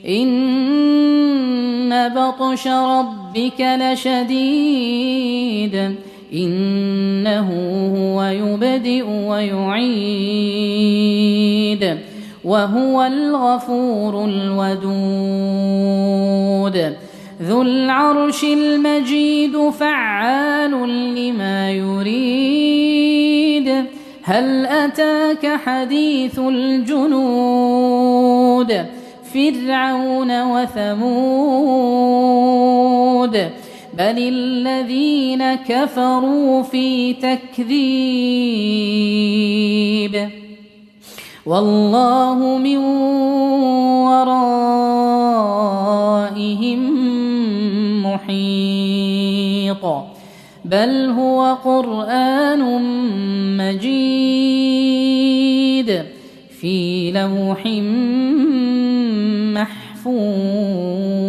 إن بطش ربك لشديد إنه هو يبدئ ويعيد وهو الغفور الودود ذو العرش المجيد فعال لما يريد هل أتاك حديث الجنود فرعون وثمود بل الذين كفروا في تكذيب والله من ورائهم محيط بل هو قرآن مجيد في لوح محفوظ.